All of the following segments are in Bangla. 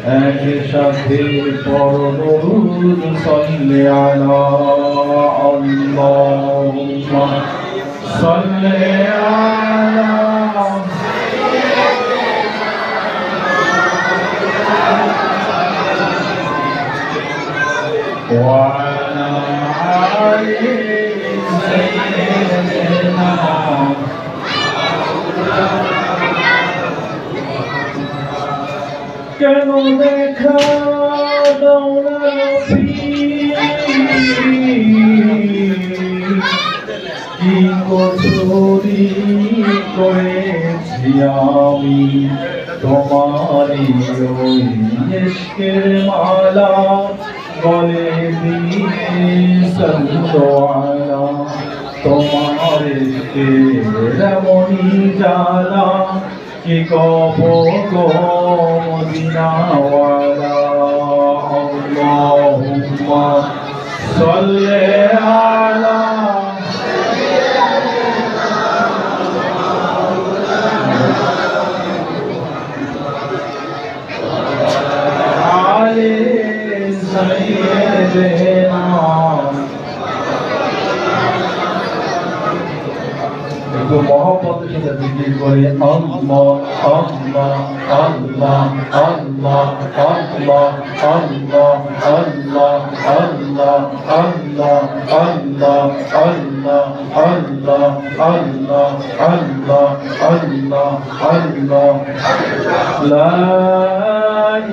একসাথে পড়ো দরুদ সাল্লি আলা আল্লাহুম্মা সাল্লি আলা ওয়া আলা আলি সাইয়্যিদিনা কেন দেখা দাও না কি কচুরি করেছি আমি তোমারই ওই ইশকের মালা গলে দিয়ে সন্ধ্যা তোমার ইশকের এমনই জ্বালা কি কব গো মদিনাওয়ালা আল্লাহুম্মা সাল্লি আলা আলি সাইয়্যিদিনা একটু মহব্বতের সাথে জিকির করে আল্লাহ আল্লাহ আল্লাহ আল্লাহ আল্লাহ আল্লাহ আল্লাহ আল্লাহ আল্লাহ আল্লাহ আল্লাহ আল্লাহ আল্লাহ আল্লাহ আল্লাহ আল্লাহ লা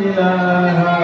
ইলাহা